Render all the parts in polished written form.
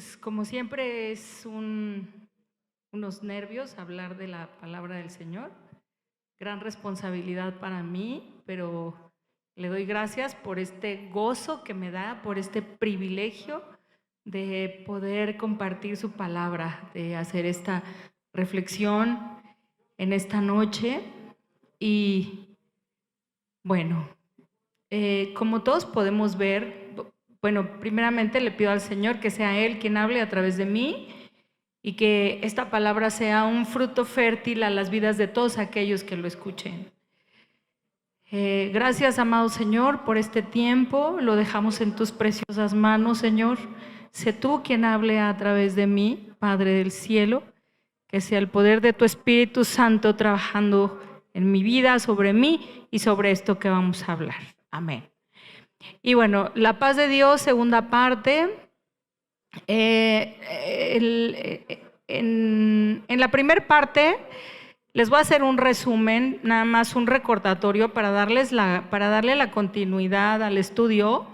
Pues como siempre es unos nervios hablar de la palabra del Señor. Gran responsabilidad para mí, pero le doy gracias por este gozo que me da, por este privilegio de poder compartir su palabra, de hacer esta reflexión en esta noche. Y bueno, como todos podemos ver, bueno, primeramente le pido al Señor que sea Él quien hable a través de mí y que esta palabra sea un fruto fértil a las vidas de todos aquellos que lo escuchen. Gracias, amado Señor, por este tiempo. Lo dejamos en tus preciosas manos, Señor. Sé tú quien hable a través de mí, Padre del cielo. Que sea el poder de tu Espíritu Santo trabajando en mi vida, sobre mí y sobre esto que vamos a hablar. Amén. Y bueno, la paz de Dios, segunda parte. En la primera parte les voy a hacer un resumen, nada más un recordatorio para darle la continuidad al estudio.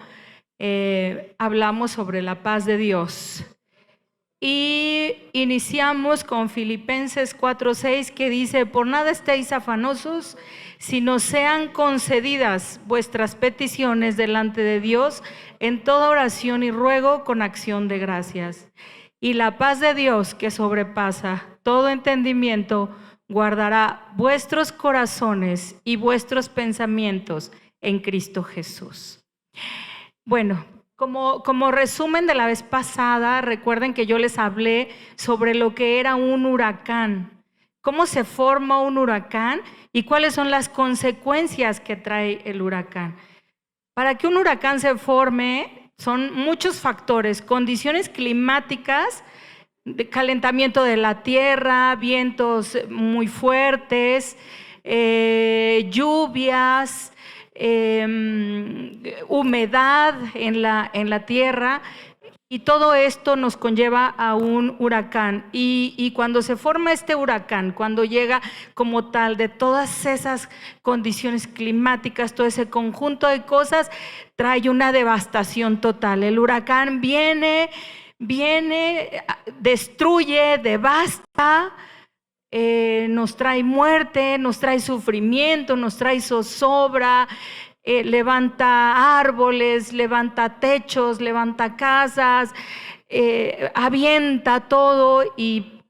Hablamos sobre la paz de Dios y iniciamos con Filipenses 4:6, que dice: por nada estéis afanosos, sino sean concedidas vuestras peticiones delante de Dios en toda oración y ruego con acción de gracias. Y la paz de Dios, que sobrepasa todo entendimiento, guardará vuestros corazones y vuestros pensamientos en Cristo Jesús. Bueno, como resumen de la vez pasada, recuerden que yo les hablé sobre lo que era un huracán, cómo se forma un huracán y cuáles son las consecuencias que trae el huracán. Para que un huracán se forme son muchos factores: condiciones climáticas, de calentamiento de la tierra, vientos muy fuertes, lluvias, humedad en la tierra, y todo esto nos conlleva a un huracán. Y cuando se forma este huracán, cuando llega como tal de todas esas condiciones climáticas, todo ese conjunto de cosas, trae una devastación total. El huracán viene, destruye, devasta, nos trae muerte, nos trae sufrimiento, nos trae zozobra, levanta árboles, levanta techos, levanta casas, avienta todo, y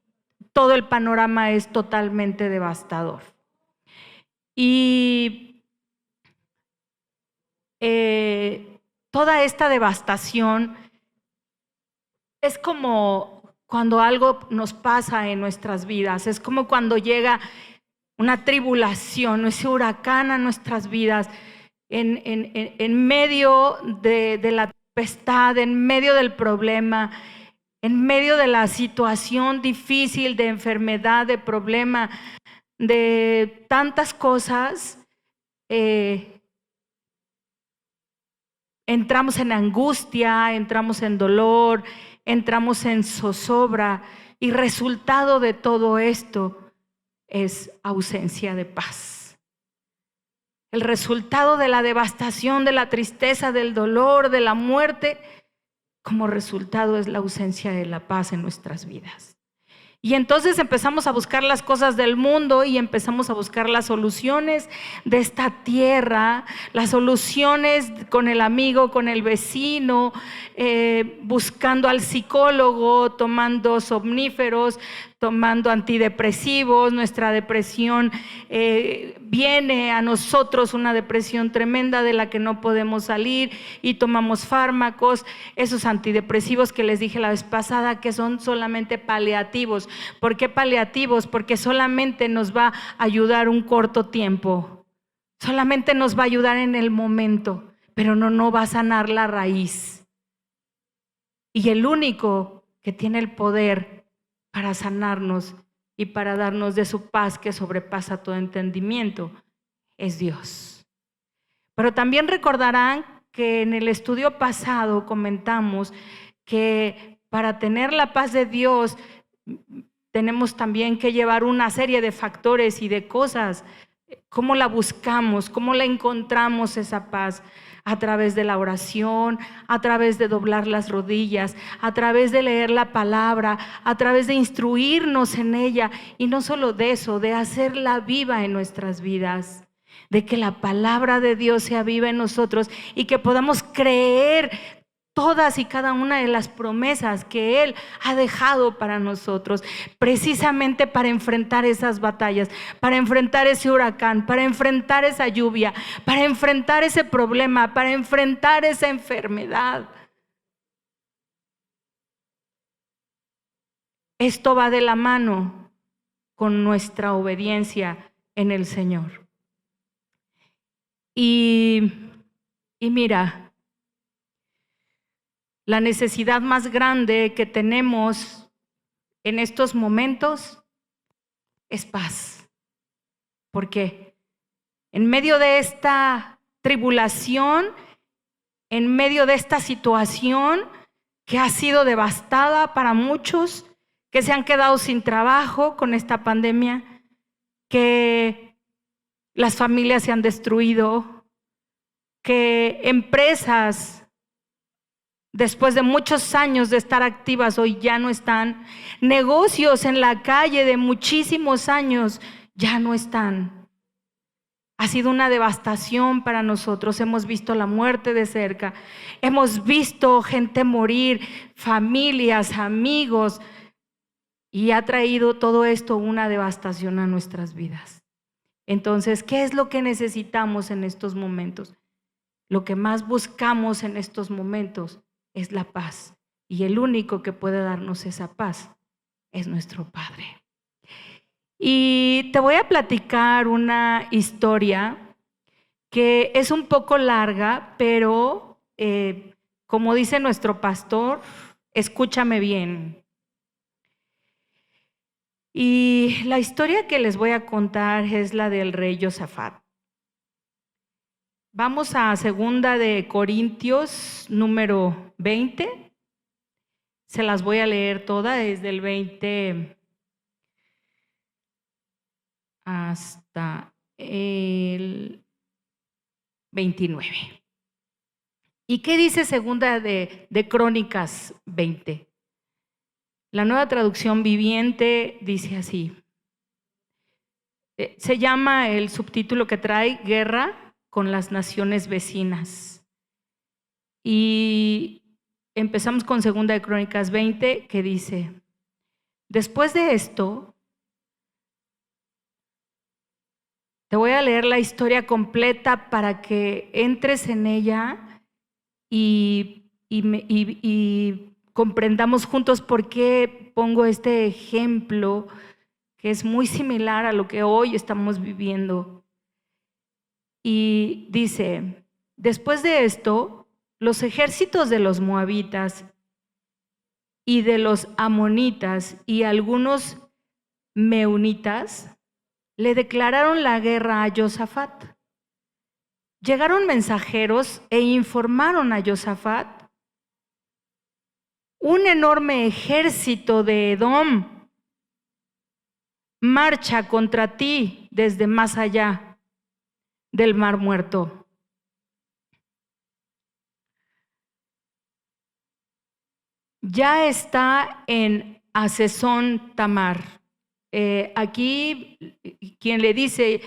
todo el panorama es totalmente devastador. Y toda esta devastación es como cuando algo nos pasa en nuestras vidas, es como cuando llega una tribulación, ese huracán a nuestras vidas, en medio de la tempestad, en medio del problema, en medio de la situación difícil, de enfermedad, de problema, de tantas cosas. Entramos en angustia, entramos en dolor, entramos en zozobra, y resultado de todo esto es ausencia de paz. El resultado de la devastación, de la tristeza, del dolor, de la muerte, como resultado es la ausencia de la paz en nuestras vidas. Y entonces empezamos a buscar las cosas del mundo y empezamos a buscar las soluciones de esta tierra, las soluciones con el amigo, con el vecino, buscando al psicólogo, tomando somníferos, tomando antidepresivos. Nuestra depresión viene a nosotros, una depresión tremenda de la que no podemos salir, y tomamos fármacos, esos antidepresivos que les dije la vez pasada que son solamente paliativos. ¿Por qué paliativos? Porque solamente nos va a ayudar un corto tiempo, solamente nos va a ayudar en el momento, pero no va a sanar la raíz. Y el único que tiene el poder para sanarnos y para darnos de su paz que sobrepasa todo entendimiento es Dios. Pero también recordarán que en el estudio pasado comentamos que para tener la paz de Dios tenemos también que llevar una serie de factores y de cosas. ¿Cómo la buscamos? ¿Cómo la encontramos esa paz? a través de la oración, a través de doblar las rodillas, a través de leer la palabra, a través de instruirnos en ella, y no solo de eso, de hacerla viva en nuestras vidas, de que la palabra de Dios sea viva en nosotros y que podamos creer todas y cada una de las promesas que Él ha dejado para nosotros, precisamente para enfrentar esas batallas, para enfrentar ese huracán, para enfrentar esa lluvia, para enfrentar ese problema, para enfrentar esa enfermedad. Esto va de la mano con nuestra obediencia en el Señor. Y mira, la necesidad más grande que tenemos en estos momentos es paz. ¿Por qué? En medio de esta tribulación, en medio de esta situación que ha sido devastada para muchos, que se han quedado sin trabajo con esta pandemia, que las familias se han destruido, que empresas, después de muchos años de estar activas, hoy ya no están. Negocios en la calle de muchísimos años ya no están. Ha sido una devastación para nosotros. Hemos visto la muerte de cerca. Hemos visto gente morir, familias, amigos. Y ha traído todo esto una devastación a nuestras vidas. Entonces, ¿qué es lo que necesitamos en estos momentos? Lo que más buscamos en estos momentos es la paz, y el único que puede darnos esa paz es nuestro Padre. Y te voy a platicar una historia que es un poco larga, pero como dice nuestro pastor, escúchame bien. Y la historia que les voy a contar es la del rey Josafat. Vamos a 2 de Corintios número 20. Se las voy a leer toda desde el 20 hasta el 29. ¿Y qué dice 2 de Crónicas 20? La Nueva Traducción Viviente dice así. Se llama el subtítulo que trae Guerra con las naciones vecinas. Y empezamos con 2 de Crónicas 20, que dice: después de esto, te voy a leer la historia completa para que entres en ella y comprendamos juntos por qué pongo este ejemplo que es muy similar a lo que hoy estamos viviendo. Y dice: después de esto, los ejércitos de los moabitas y de los amonitas y algunos meunitas le declararon la guerra a Josafat. Llegaron mensajeros e informaron a Josafat: un enorme ejército de Edom marcha contra ti desde más allá del Mar Muerto. Ya está en Hazezón Tamar. Aquí quien le dice,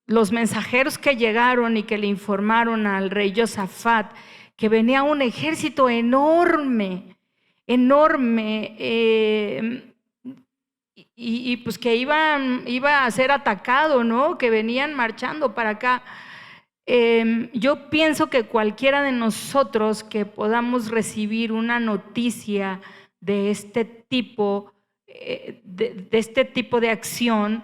los mensajeros que llegaron y que le informaron al rey Josafat que venía un ejército enorme, y pues que iba a ser atacado, ¿no? Que venían marchando para acá. Yo pienso que cualquiera de nosotros que podamos recibir una noticia de este tipo, de este tipo de acción,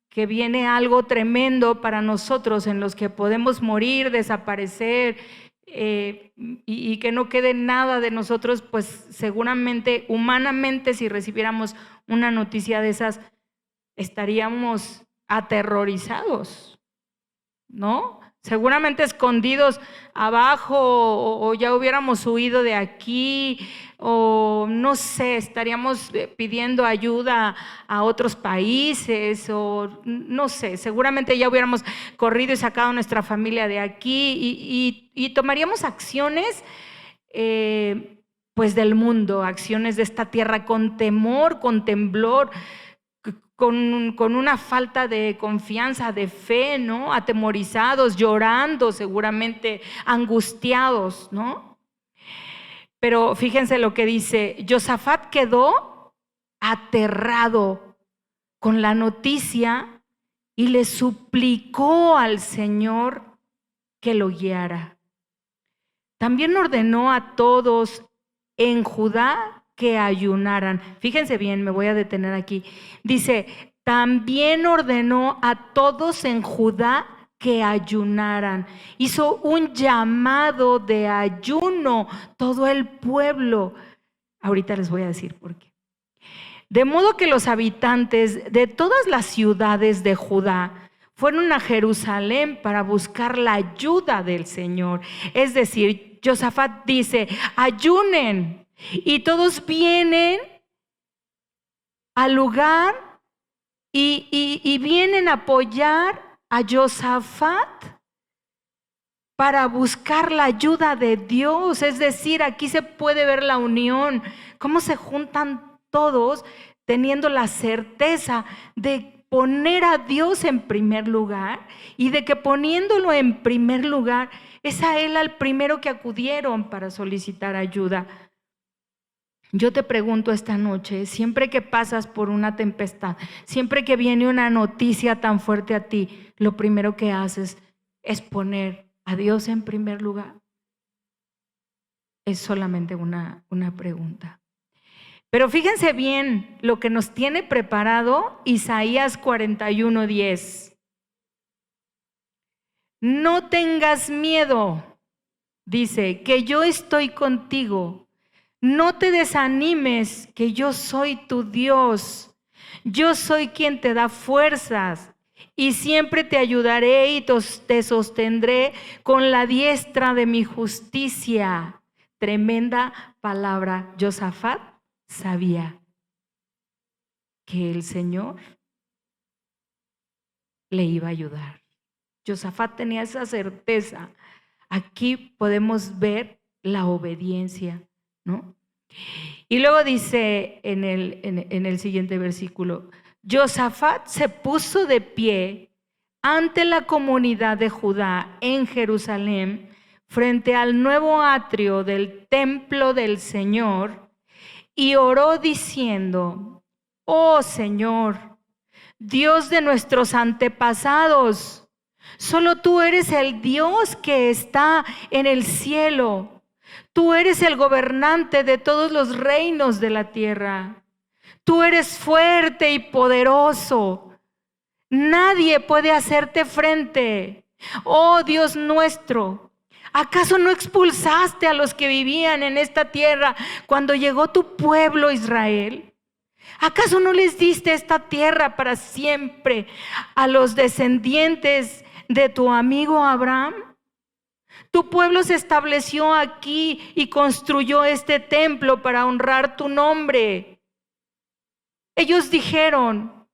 que viene algo tremendo para nosotros, en los que podemos morir, desaparecer, y que no quede nada de nosotros, pues seguramente, humanamente, si recibiéramos una noticia de esas, estaríamos aterrorizados, ¿no? seguramente escondidos abajo, o ya hubiéramos huido de aquí, o no sé, estaríamos pidiendo ayuda a otros países, o no sé, seguramente ya hubiéramos corrido y sacado a nuestra familia de aquí y tomaríamos acciones pues del mundo, acciones de esta tierra con temor, con temblor, con una falta de confianza, de fe, ¿no? Atemorizados, llorando, seguramente angustiados, ¿no? Pero fíjense lo que dice, Josafat quedó aterrado con la noticia y le suplicó al Señor que lo guiara. También ordenó a todos en Judá que ayunaran. Fíjense bien, me voy a detener aquí. Dice, también ordenó a todos en Judá que ayunaran. Hizo un llamado de ayuno todo el pueblo. Ahorita les voy a decir por qué. De modo que los habitantes de todas las ciudades de Judá fueron a Jerusalén para buscar la ayuda del Señor. Es decir, Josafat dice, ayunen. Y todos vienen al lugar y vienen a apoyar a Josafat para buscar la ayuda de Dios. Es decir, aquí se puede ver la unión, cómo se juntan todos teniendo la certeza de poner a Dios en primer lugar y de que poniéndolo en primer lugar es a Él al primero que acudieron para solicitar ayuda. Yo te pregunto esta noche, siempre que pasas por una tempestad, siempre que viene una noticia tan fuerte a ti, lo primero que haces es poner a Dios en primer lugar. Es solamente una pregunta. Pero fíjense bien lo que nos tiene preparado Isaías 41:10. No tengas miedo, dice, que yo estoy contigo. No te desanimes, que yo soy tu Dios. Yo soy quien te da fuerzas y siempre te ayudaré y te sostendré con la diestra de mi justicia. Tremenda palabra. Josafat sabía que el Señor le iba a ayudar. Josafat tenía esa certeza. Aquí podemos ver la obediencia, ¿no? Y luego dice en el siguiente versículo, Josafat se puso de pie ante la comunidad de Judá en Jerusalén, frente al nuevo atrio del templo del Señor, y oró diciendo, oh Señor, Dios de nuestros antepasados, solo tú eres el Dios que está en el cielo. Tú eres el gobernante de todos los reinos de la tierra. Tú eres fuerte y poderoso. Nadie puede hacerte frente. Oh Dios nuestro, ¿acaso no expulsaste a los que vivían en esta tierra cuando llegó tu pueblo Israel? ¿Acaso no les diste esta tierra para siempre a los descendientes de tu amigo Abraham? Tu pueblo se estableció aquí y construyó este templo para honrar tu nombre. Ellos dijeron,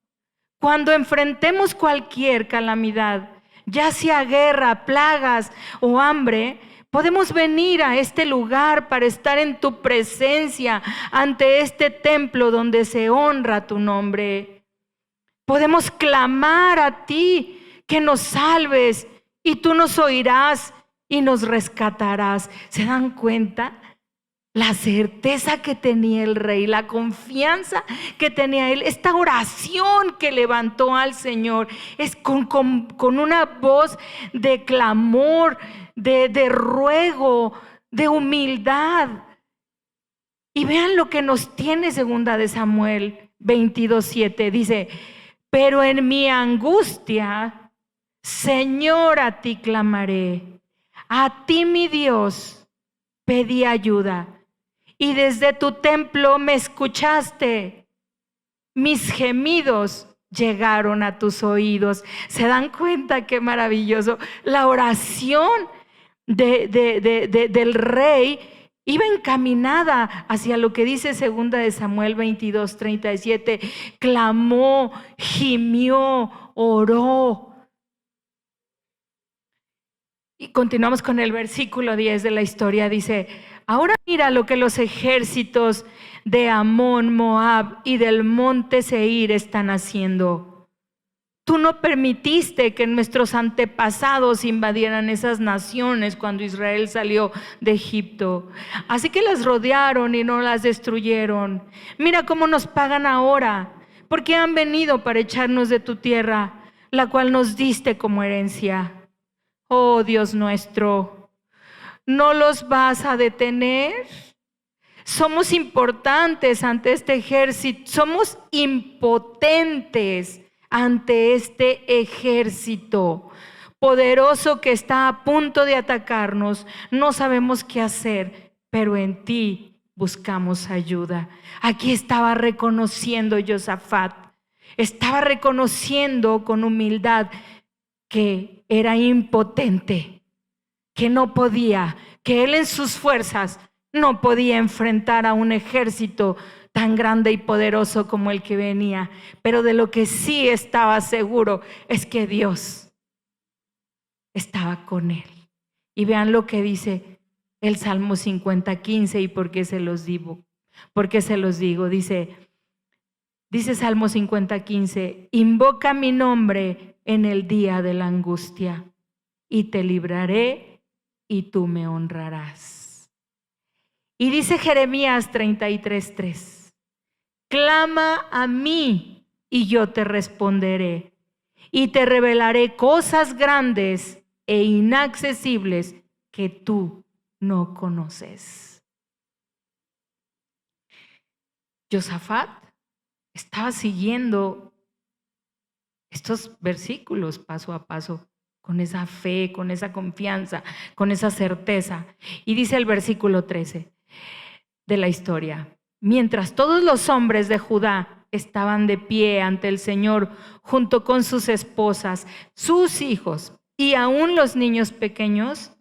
cuando enfrentemos cualquier calamidad, ya sea guerra, plagas o hambre, podemos venir a este lugar para estar en tu presencia ante este templo donde se honra tu nombre. Podemos clamar a ti que nos salves y tú nos oirás y nos rescatarás. ¿Se dan cuenta? La certeza que tenía el rey, la confianza que tenía él, esta oración que levantó al Señor, es con una voz de clamor, de ruego, de humildad. Y vean lo que nos tiene segunda de Samuel 22:7. Dice, pero en mi angustia, Señor, a ti clamaré. A ti, mi Dios, pedí ayuda, y desde tu templo me escuchaste. Mis gemidos llegaron a tus oídos. ¿Se dan cuenta qué maravilloso? La oración del rey iba encaminada hacia lo que dice 2 de Samuel 22:37. Clamó, gimió, oró. Y continuamos con el versículo 10 de la historia. Dice: ahora mira lo que los ejércitos de Amón, Moab y del monte Seir están haciendo. Tú no permitiste que nuestros antepasados invadieran esas naciones cuando Israel salió de Egipto. Así que las rodearon y no las destruyeron. Mira cómo nos pagan ahora, porque han venido para echarnos de tu tierra, la cual nos diste como herencia. Oh Dios nuestro, ¿no los vas a detener? Somos importantes ante este ejército, somos impotentes ante este ejército poderoso que está a punto de atacarnos. No sabemos qué hacer, pero en ti buscamos ayuda. Aquí estaba reconociendo Josafat, estaba reconociendo con humildad que era impotente, que no podía, que él en sus fuerzas no podía enfrentar a un ejército tan grande y poderoso como el que venía. Pero de lo que sí estaba seguro es que Dios estaba con él. Y vean lo que dice el Salmo 50:15. ¿Y por qué se los digo? Dice Salmo 50:15: invoca mi nombre en el día de la angustia, y te libraré y tú me honrarás. Y dice Jeremías 33:3: clama a mí y yo te responderé, y te revelaré cosas grandes e inaccesibles que tú no conoces. Josafat estaba siguiendo estos versículos paso a paso, con esa fe, con esa confianza, con esa certeza. Y dice el versículo 13 de la historia: mientras todos los hombres de Judá estaban de pie ante el Señor, junto con sus esposas, sus hijos y aún los niños pequeños,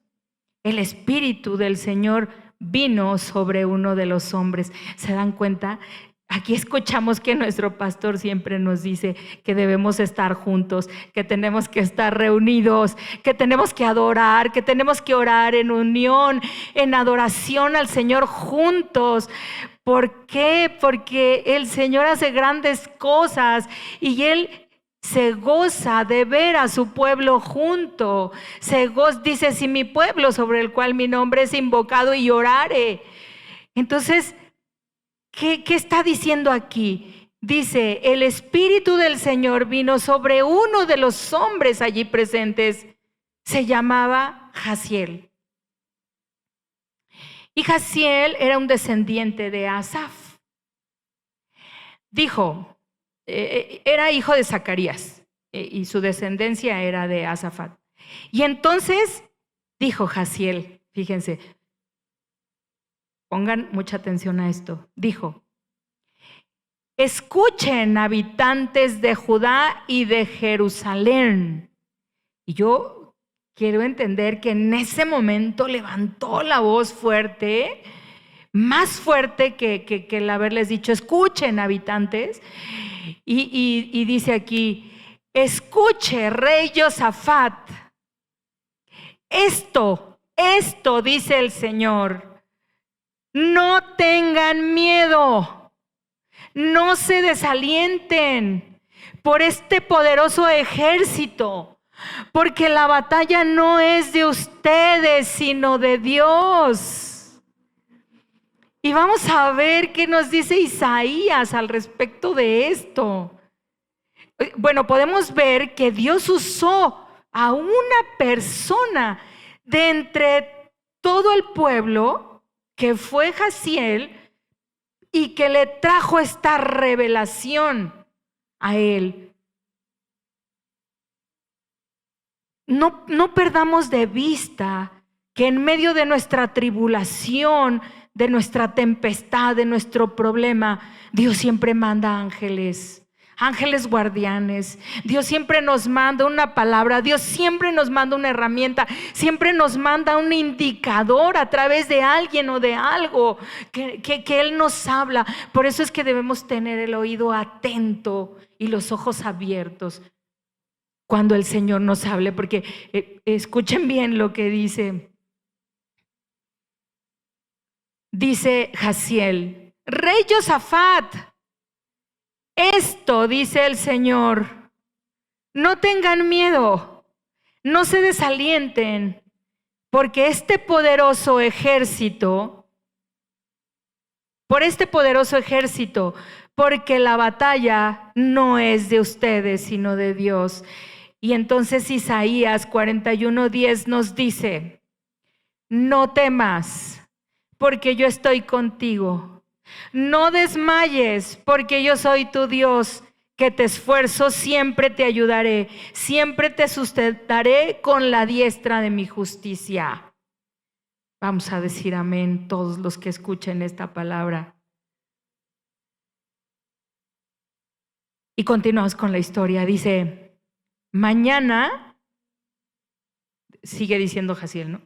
el Espíritu del Señor vino sobre uno de los hombres. ¿Se dan cuenta? Aquí escuchamos que nuestro pastor siempre nos dice que debemos estar juntos, que tenemos que estar reunidos, que tenemos que adorar, que tenemos que orar en unión, en adoración al Señor juntos. ¿Por qué? Porque el Señor hace grandes cosas y Él se goza de ver a su pueblo junto. Dice: si mi pueblo, sobre el cual mi nombre es invocado, y orare. Entonces, ¿qué está diciendo aquí? Dice: el Espíritu del Señor vino sobre uno de los hombres allí presentes. Se llamaba Jaziel. Y Jaziel era un descendiente de Asaf. Era hijo de Zacarías, y su descendencia era de Asafat. Y entonces dijo Jaziel, fíjense, pongan mucha atención a esto. Dijo: escuchen, habitantes de Judá y de Jerusalén. Y yo quiero entender que en ese momento levantó la voz fuerte, más fuerte que el haberles dicho: escuchen, habitantes. Y dice aquí: escuche, rey Josafat, esto dice el Señor: no tengan miedo, no se desalienten por este poderoso ejército, porque la batalla no es de ustedes, sino de Dios. Y vamos a ver qué nos dice Isaías al respecto de esto. Bueno, podemos ver que Dios usó a una persona de entre todo el pueblo, que fue Jaziel, y que le trajo esta revelación a él. No perdamos de vista que en medio de nuestra tribulación, de nuestra tempestad, de nuestro problema, Dios siempre manda ángeles ángeles guardianes. Dios siempre nos manda una palabra, Dios siempre nos manda una herramienta, siempre nos manda un indicador a través de alguien o de algo que Él nos habla. Por eso es que debemos tener el oído atento y los ojos abiertos cuando el Señor nos hable, porque escuchen bien lo que dice. Dice Jaziel: Rey Josafat, esto dice el Señor, no tengan miedo, no se desalienten, porque por este poderoso ejército, porque la batalla no es de ustedes, sino de Dios. Y entonces Isaías 41:10 nos dice: no temas, porque yo estoy contigo. No desmayes, porque yo soy tu Dios, que te esfuerzo, siempre te ayudaré, siempre te sustentaré con la diestra de mi justicia. Vamos a decir amén todos los que escuchen esta palabra. Y continuamos con la historia. Dice: mañana, sigue diciendo Jaziel, ¿no?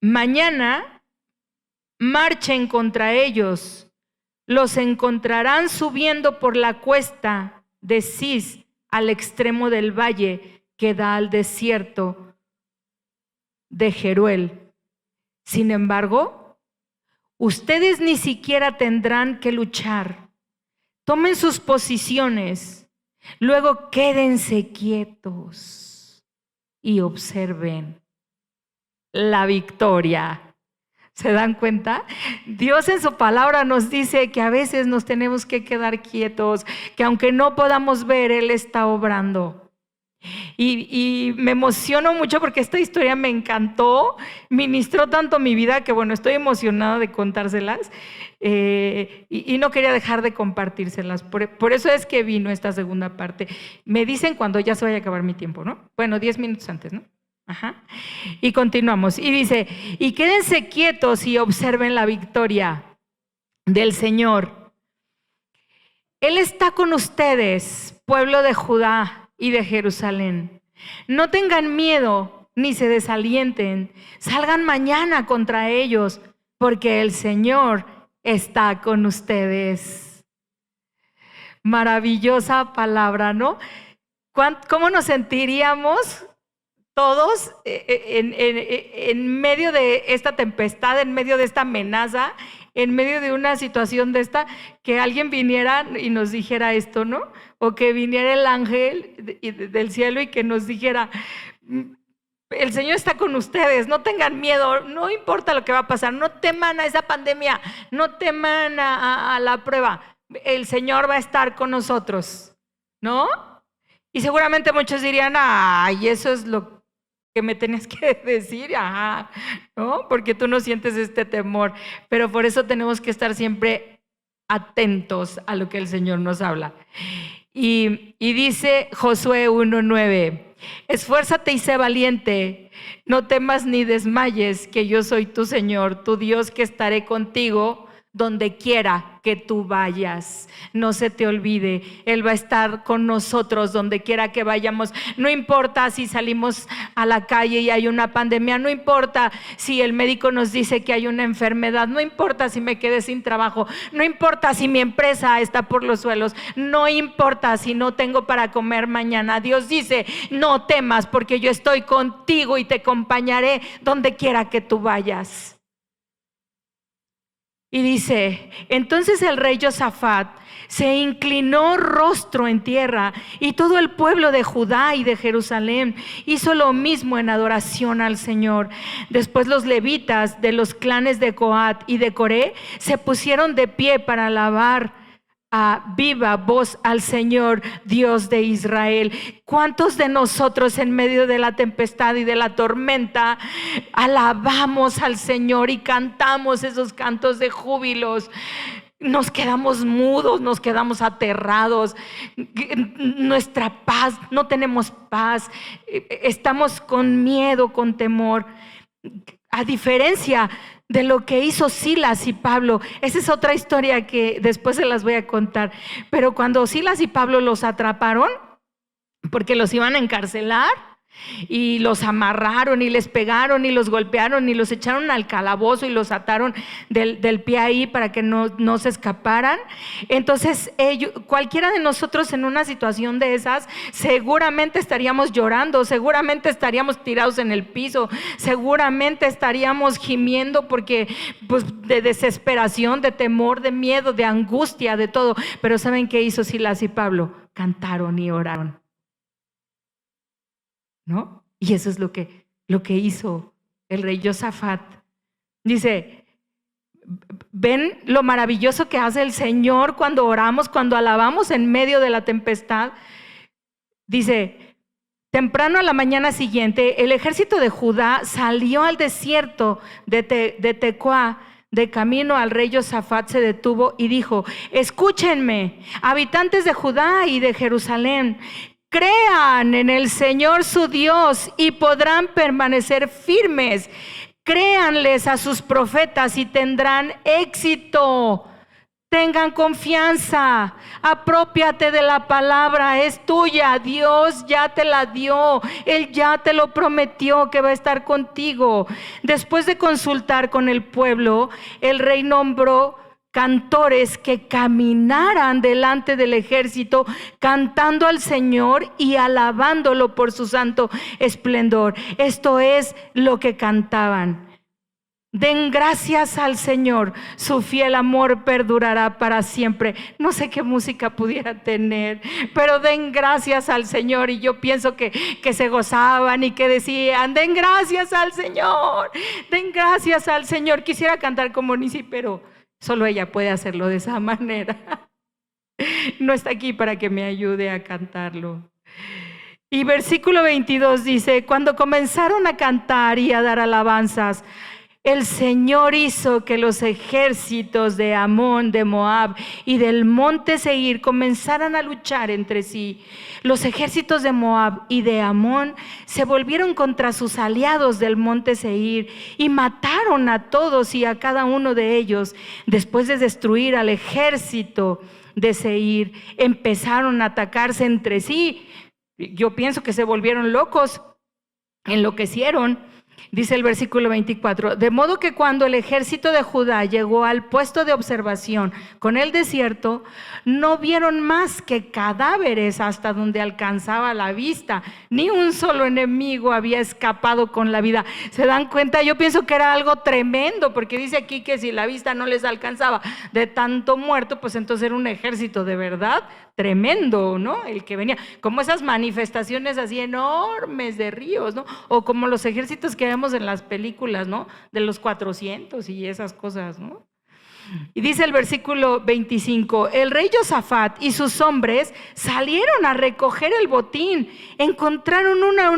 Mañana marchen contra ellos, los encontrarán subiendo por la cuesta de Cis al extremo del valle que da al desierto de Jeruel. Sin embargo, ustedes ni siquiera tendrán que luchar. Tomen sus posiciones, luego quédense quietos y observen la victoria. ¿Se dan cuenta? Dios en su palabra nos dice que a veces nos tenemos que quedar quietos, que aunque no podamos ver, Él está obrando. Y me emociono mucho porque esta historia me encantó, ministró tanto mi vida que bueno, estoy emocionada de contárselas y no quería dejar de compartírselas. Por eso es que vino esta segunda parte. Me dicen cuando ya se vaya a acabar mi tiempo, ¿no? Bueno, 10 minutos antes, ¿no? Ajá. Y continuamos. Y dice: y quédense quietos y observen la victoria del Señor. Él está con ustedes, pueblo de Judá y de Jerusalén. No tengan miedo ni se desalienten. Salgan mañana contra ellos, porque el Señor está con ustedes. Maravillosa palabra, ¿no? ¿Cómo nos sentiríamos todos en medio de esta tempestad, en medio de esta amenaza, en medio de una situación de esta, que alguien viniera y nos dijera esto, ¿no? O que viniera el ángel del cielo y que nos dijera: el Señor está con ustedes, no tengan miedo, no importa lo que va a pasar, no teman a esa pandemia, no teman a la prueba, el Señor va a estar con nosotros, ¿no? Y seguramente muchos dirían: ay, eso es lo que me tenías que decir, ajá, ¿no? Porque tú no sientes este temor, pero por eso tenemos que estar siempre atentos a lo que el Señor nos habla. Y dice Josué 1:9: esfuérzate y sé valiente, no temas ni desmayes, que yo soy tu Señor, tu Dios, que estaré contigo donde quiera que tú vayas. No se te olvide, Él va a estar con nosotros donde quiera que vayamos. No importa si salimos a la calle y hay una pandemia, no importa si el médico nos dice que hay una enfermedad, no importa si me quedé sin trabajo, no importa si mi empresa está por los suelos, no importa si no tengo para comer mañana. Dios dice: no temas, porque yo estoy contigo y te acompañaré donde quiera que tú vayas. Y dice: entonces el rey Josafat se inclinó rostro en tierra, y todo el pueblo de Judá y de Jerusalén hizo lo mismo en adoración al Señor. Después los levitas de los clanes de Coat y de Coré se pusieron de pie para alabar a viva voz al Señor, Dios de Israel. ¿Cuántos de nosotros en medio de la tempestad y de la tormenta alabamos al Señor y cantamos esos cantos de júbilos? Nos quedamos mudos, nos quedamos aterrados. Nuestra paz, no tenemos paz, estamos con miedo, con temor. A diferencia de lo que hizo Silas y Pablo. Esa es otra historia que después se las voy a contar. Pero cuando Silas y Pablo los atraparon, porque los iban a encarcelar, y los amarraron y les pegaron y los golpearon y los echaron al calabozo y los ataron del pie ahí para que no se escaparan. Entonces cualquiera de nosotros en una situación de esas seguramente estaríamos llorando, seguramente estaríamos tirados en el piso, seguramente estaríamos gimiendo porque pues, de desesperación, de temor, de miedo, de angustia, de todo. Pero ¿saben qué hizo Silas y Pablo? Cantaron y oraron, ¿no? Y eso es lo que hizo el rey Josafat. Dice, ven lo maravilloso que hace el Señor cuando oramos, cuando alabamos en medio de la tempestad. Dice, temprano a la mañana siguiente, el ejército de Judá salió al desierto de Tecoa. De camino al rey Josafat se detuvo y dijo, escúchenme, habitantes de Judá y de Jerusalén, crean en el Señor su Dios y podrán permanecer firmes. Créanles a sus profetas y tendrán éxito. Tengan confianza, aprópiate de la palabra, es tuya, Dios ya te la dio, Él ya te lo prometió que va a estar contigo. Después de consultar con el pueblo, el rey nombró cantores que caminaran delante del ejército cantando al Señor y alabándolo por su santo esplendor. Esto es lo que cantaban. Den gracias al Señor, su fiel amor perdurará para siempre. No sé qué música pudiera tener, pero den gracias al Señor. Y yo pienso que se gozaban y que decían, den gracias al Señor, den gracias al Señor. Quisiera cantar como Nisi, pero solo ella puede hacerlo de esa manera. No está aquí para que me ayude a cantarlo. Y versículo 22 dice, cuando comenzaron a cantar y a dar alabanzas, el Señor hizo que los ejércitos de Amón, de Moab y del monte Seir comenzaran a luchar entre sí. Los ejércitos de Moab y de Amón se volvieron contra sus aliados del monte Seir y mataron a todos y a cada uno de ellos. Después de destruir al ejército de Seir, empezaron a atacarse entre sí. Yo pienso que se volvieron locos, enloquecieron. Dice el versículo 24, de modo que cuando el ejército de Judá llegó al puesto de observación con el desierto, no vieron más que cadáveres hasta donde alcanzaba la vista. Ni un solo enemigo había escapado con la vida. ¿Se dan cuenta? Yo pienso que era algo tremendo, porque dice aquí que si la vista no les alcanzaba de tanto muerto, pues entonces era un ejército de verdad tremendo, ¿no? El que venía, como esas manifestaciones así enormes de ríos, ¿no? O como los ejércitos que vemos en las películas, ¿no? De los 400 y esas cosas, ¿no? Y dice el versículo 25, el rey Josafat y sus hombres salieron a recoger el botín, encontraron una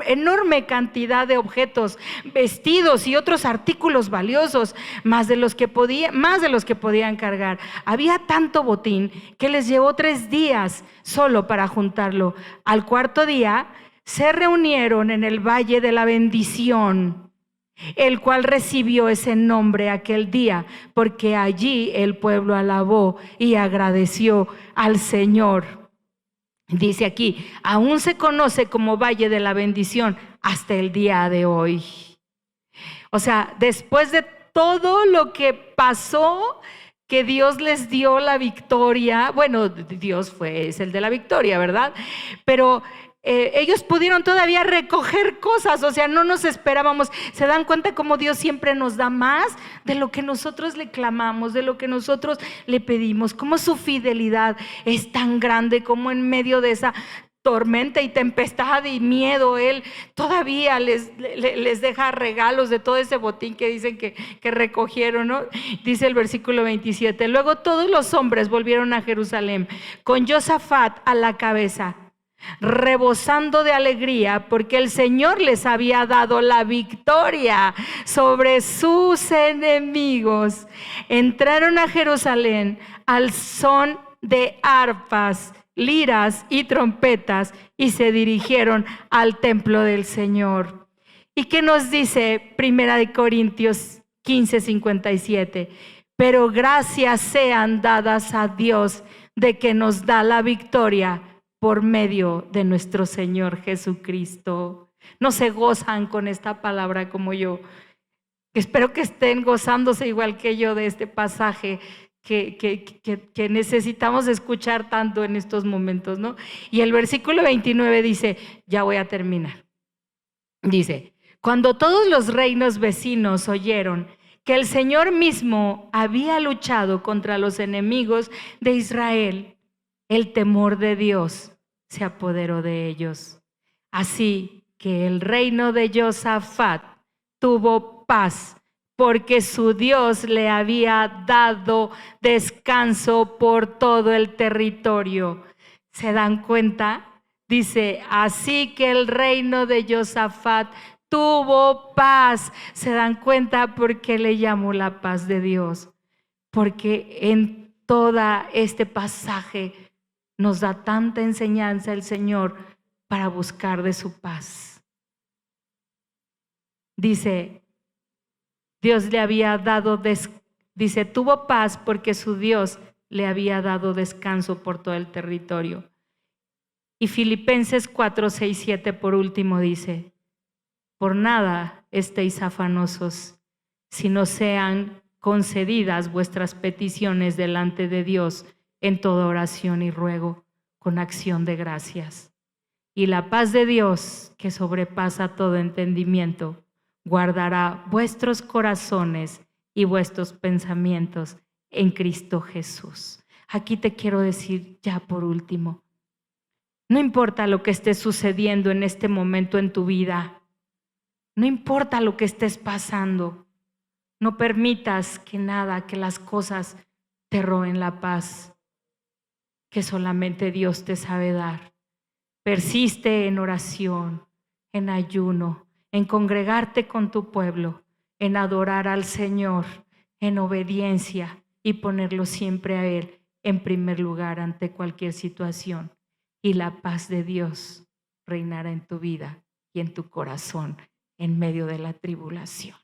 enorme cantidad de objetos, vestidos y otros artículos valiosos, más de los que podían cargar. Había tanto botín que les llevó 3 días solo para juntarlo. Al cuarto día se reunieron en el Valle de la Bendición, el cual recibió ese nombre aquel día, porque allí el pueblo alabó y agradeció al Señor. Dice aquí, aún se conoce como Valle de la Bendición hasta el día de hoy. O sea, después de todo lo que pasó, que Dios les dio la victoria, bueno, Dios es el de la victoria, ¿verdad? Pero ellos pudieron todavía recoger cosas, o sea, no nos esperábamos. Se dan cuenta cómo Dios siempre nos da más de lo que nosotros le clamamos, de lo que nosotros le pedimos, cómo su fidelidad es tan grande, como en medio de esa tormenta y tempestad y miedo, Él todavía les deja regalos de todo ese botín que dicen que recogieron, ¿no? Dice el versículo 27, luego todos los hombres volvieron a Jerusalén con Josafat a la cabeza, rebosando de alegría porque el Señor les había dado la victoria sobre sus enemigos. Entraron a Jerusalén al son de arpas, liras y trompetas y se dirigieron al templo del Señor. ¿Y qué nos dice Primera de Corintios 15:57. Pero gracias sean dadas a Dios de que nos da la victoria por medio de nuestro Señor Jesucristo. ¿No se gozan con esta palabra como yo? Espero que estén gozándose igual que yo de este pasaje que necesitamos escuchar tanto en estos momentos, ¿no? Y el versículo 29 dice, ya voy a terminar. Dice, cuando todos los reinos vecinos oyeron que el Señor mismo había luchado contra los enemigos de Israel, el temor de Dios se apoderó de ellos. Así que el reino de Josafat tuvo paz, porque su Dios le había dado descanso por todo el territorio. ¿Se dan cuenta? Dice, así que el reino de Josafat tuvo paz. ¿Se dan cuenta por qué le llamó la paz de Dios? Porque en todo este pasaje nos da tanta enseñanza el Señor para buscar de su paz. Dice, Dios le había dado, dice, tuvo paz porque su Dios le había dado descanso por todo el territorio. Y Filipenses 4, 6, 7 por último dice, por nada estéis afanosos, sino sean concedidas vuestras peticiones delante de Dios en toda oración y ruego, con acción de gracias. Y la paz de Dios, que sobrepasa todo entendimiento, guardará vuestros corazones y vuestros pensamientos en Cristo Jesús. Aquí te quiero decir ya por último, no importa lo que esté sucediendo en este momento en tu vida, no importa lo que estés pasando, no permitas que nada, que las cosas te roben la paz que solamente Dios te sabe dar. Persiste en oración, en ayuno, en congregarte con tu pueblo, en adorar al Señor, en obediencia y ponerlo siempre a Él en primer lugar ante cualquier situación. Y la paz de Dios reinará en tu vida y en tu corazón en medio de la tribulación.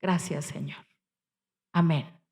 Gracias, Señor. Amén.